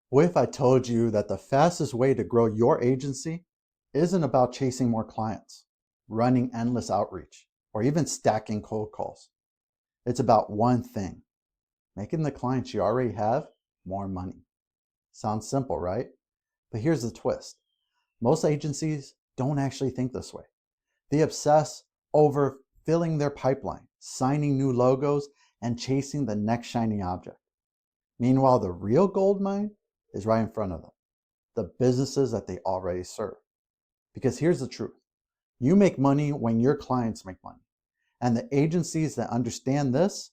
What if I told you that the fastest way to grow your agency isn't about chasing more clients, running endless outreach, or even stacking cold calls? It's about one thing: making the clients you already have more money. Sounds simple, right? But here's the twist: most agencies don't actually think this way. They obsess over filling their pipeline, signing new logos, and chasing the next shiny object. Meanwhile, the real gold mine is right in front of them: the businesses that they already serve. Because here's the truth: you make money when your clients make money. And the agencies that understand this,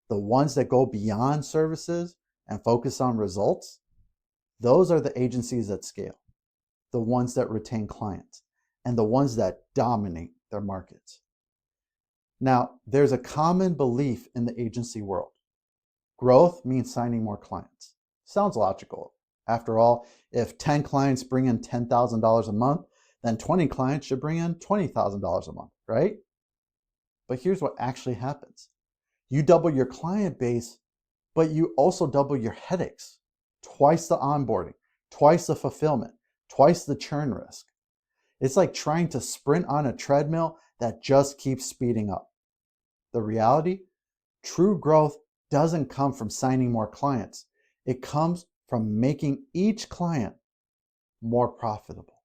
the ones that go beyond services and focus on results, those are the agencies that scale, the ones that retain clients, and the ones that dominate their markets. Now, there's a common belief in the agency world: growth means signing more clients. Sounds logical. After all, if 10 clients bring in $10,000 a month, then 20 clients should bring in $20,000 a month, right? But here's what actually happens: you double your client base, but you also double your headaches. Twice the onboarding, twice the fulfillment, twice the churn risk. It's like trying to sprint on a treadmill that just keeps speeding up. The reality: true growth doesn't come from signing more clients. It comes from making each client more profitable.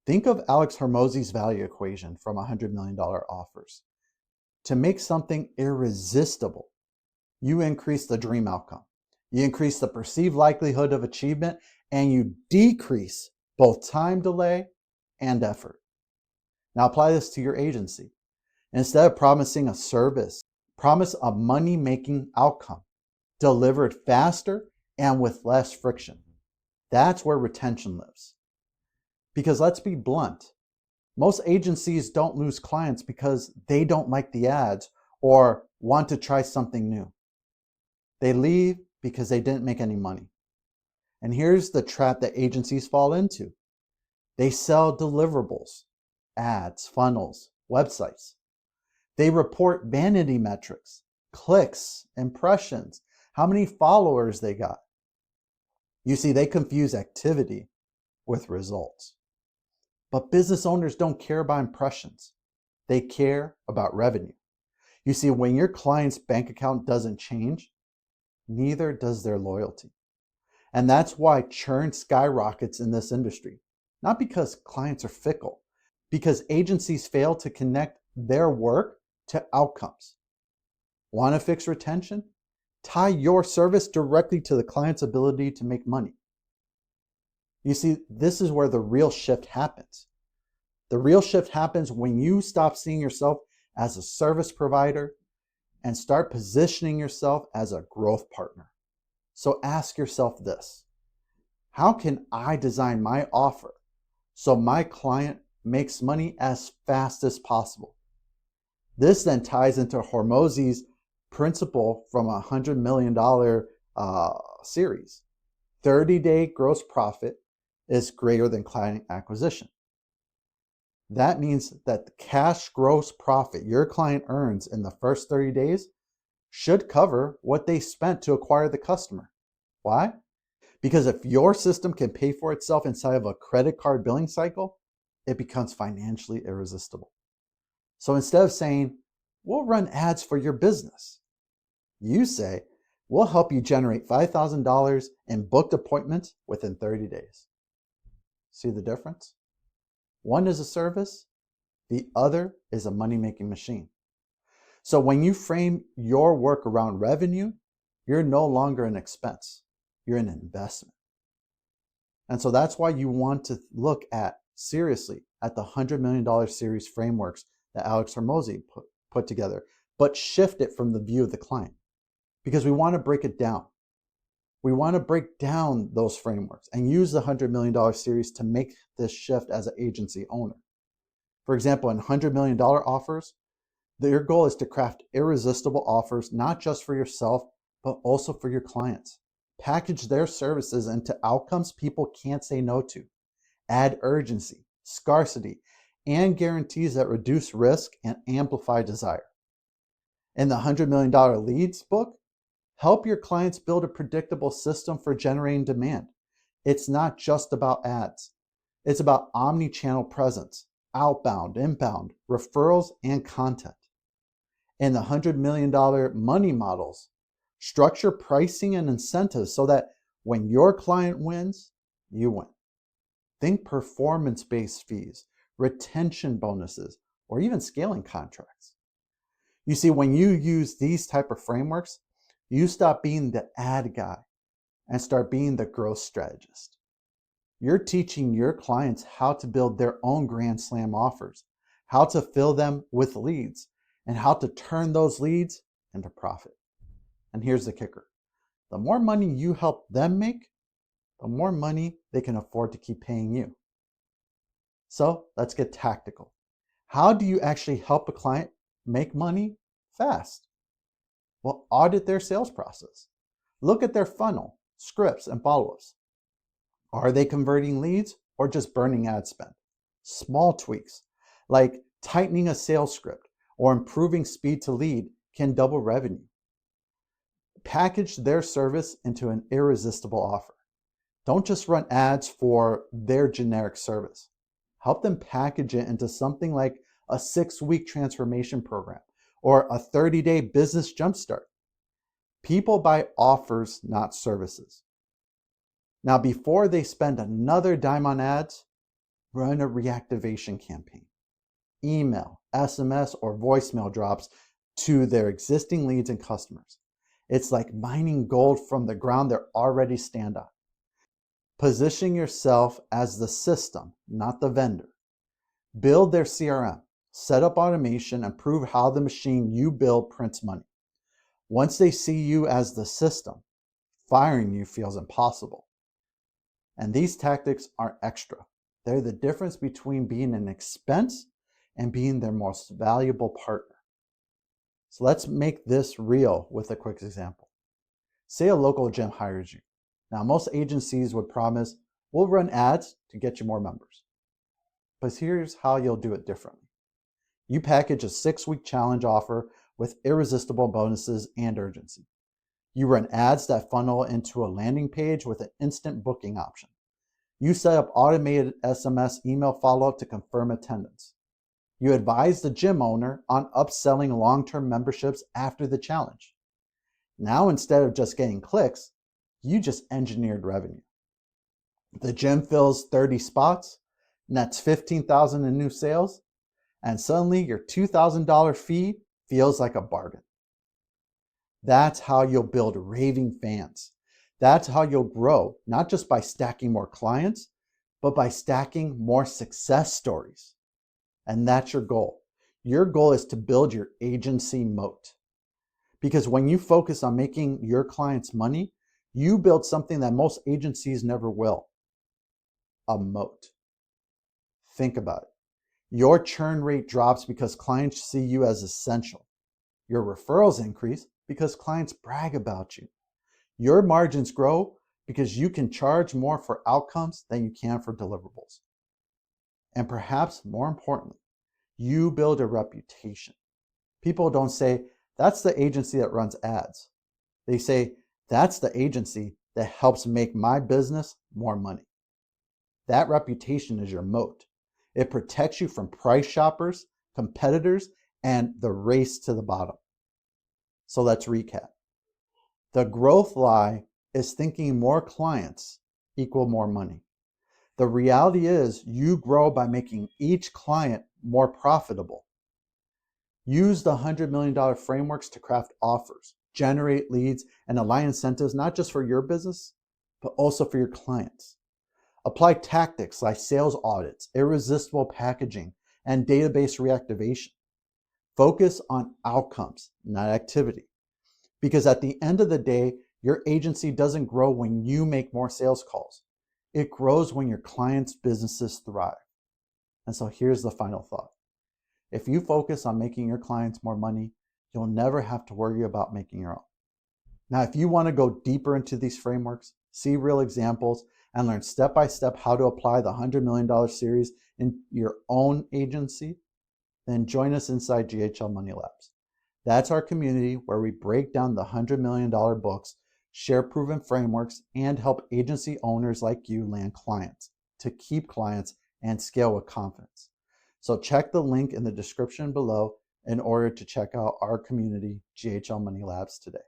Think of Alex Hormozy's value equation from $100 million offers. To make something irresistible, you increase the dream outcome, you increase the perceived likelihood of achievement, and you decrease both time delay and effort. Now apply this to your agency. Instead of promising a service, promise a money-making outcome delivered faster and with less friction. That's where retention lives. Because let's be blunt: most agencies don't lose clients because they don't like the ads or want to try something new. They leave because they didn't make any money. And here's the trap that agencies fall into: they sell deliverables, ads, funnels, websites. They report vanity metrics, clicks, impressions, how many followers they got. You see, they confuse activity with results. But business owners don't care about impressions. They care about revenue. You see, when your client's bank account doesn't change, neither does their loyalty. And that's why churn skyrockets in this industry. Not because clients are fickle, because agencies fail to connect their work to outcomes. Want to fix retention? Tie your service directly to the client's ability to make money. You see, this is where the real shift happens. The real shift happens when you stop seeing yourself as a service provider and start positioning yourself as a growth partner. So ask yourself this: how can I design my offer so my client makes money as fast as possible? This then ties into Hormozy's principle from a $100 million series. 30-day gross profit is greater than client acquisition. That means that the cash gross profit your client earns in the first 30 days should cover what they spent to acquire the customer. Why? Because if your system can pay for itself inside of a credit card billing cycle, it becomes financially irresistible. So instead of saying, "We'll run ads for your business," you say, "We'll help you generate $5,000 in booked appointments within 30 days. See the difference? One is a service, the other is a money-making machine. So when you frame your work around revenue, you're no longer an expense, you're an investment. And so that's why you want to look seriously at the $100 million series frameworks that Alex Hormozy put together, but shift it from the view of the client, because we want to break it down. We want to break down those frameworks and use the $100 million series to make this shift as an agency owner. For example, in $100 million offers, your goal is to craft irresistible offers, not just for yourself, but also for your clients. Package their services into outcomes people can't say no to. Add urgency, scarcity, and guarantees that reduce risk and amplify desire. In the $100 million leads book, help your clients build a predictable system for generating demand. It's not just about ads. It's about omni-channel presence, outbound, inbound, referrals, and content. In the $100 million money models, structure pricing and incentives so that when your client wins, you win. Think performance-based fees, retention bonuses, or even scaling contracts. You see, when you use these type of frameworks, you stop being the ad guy and start being the growth strategist. You're teaching your clients how to build their own Grand Slam offers, how to fill them with leads, and how to turn those leads into profit. And here's the kicker. The more money you help them make, the more money they can afford to keep paying you. So let's get tactical. How do you actually help a client make money fast? Well, audit their sales process. Look at their funnel, scripts, and follow-ups. Are they converting leads or just burning ad spend? Small tweaks, like tightening a sales script or improving speed to lead, can double revenue. Package their service into an irresistible offer. Don't just run ads for their generic service. Help them package it into something like a 6-week transformation program or a 30-day business jumpstart. People buy offers, not services. Now, before they spend another dime on ads, run a reactivation campaign. Email, SMS, or voicemail drops to their existing leads and customers. It's like mining gold from the ground they already stand on. Position yourself as the system, not the vendor. Build their CRM, set up automation, and prove how the machine you build prints money. Once they see you as the system, firing you feels impossible. And these tactics aren't extra. They're the difference between being an expense and being their most valuable partner. So let's make this real with a quick example. Say a local gym hires you. Now, most agencies would promise, we'll run ads to get you more members. But here's how you'll do it differently. You package a 6-week challenge offer with irresistible bonuses and urgency. You run ads that funnel into a landing page with an instant booking option. You set up automated SMS email follow-up to confirm attendance. You advise the gym owner on upselling long-term memberships after the challenge. Now, instead of just getting clicks, you just engineered revenue. The gym fills 30 spots, nets $15,000 in new sales, and suddenly your $2,000 fee feels like a bargain. That's how you'll build raving fans. That's how you'll grow, not just by stacking more clients, but by stacking more success stories. And that's your goal. Your goal is to build your agency moat. Because when you focus on making your clients money, you build something that most agencies never will. A moat. Think about it. Your churn rate drops because clients see you as essential. Your referrals increase because clients brag about you. Your margins grow because you can charge more for outcomes than you can for deliverables. And perhaps more importantly, you build a reputation. People don't say, that's the agency that runs ads. They say, that's the agency that helps make my business more money. That reputation is your moat. It protects you from price shoppers, competitors, and the race to the bottom. So let's recap. The growth lie is thinking more clients equal more money. The reality is you grow by making each client more profitable. Use the $100 million frameworks to craft offers, generate leads, and align incentives not just for your business, but also for your clients. Apply tactics like sales audits, irresistible packaging, and database reactivation. Focus on outcomes, not activity. Because at the end of the day, your agency doesn't grow when you make more sales calls. It grows when your clients' businesses thrive. And so here's the final thought. If you focus on making your clients more money, you'll never have to worry about making your own. Now, if you want to go deeper into these frameworks, see real examples, and learn step-by-step how to apply the $100 million series in your own agency, then join us inside GHL Money Labs. That's our community where we break down the $100 million books, share proven frameworks, and help agency owners like you land clients, to keep clients, and scale with confidence. So check the link in the description below in order to check out our community, GHL Money Labs, today.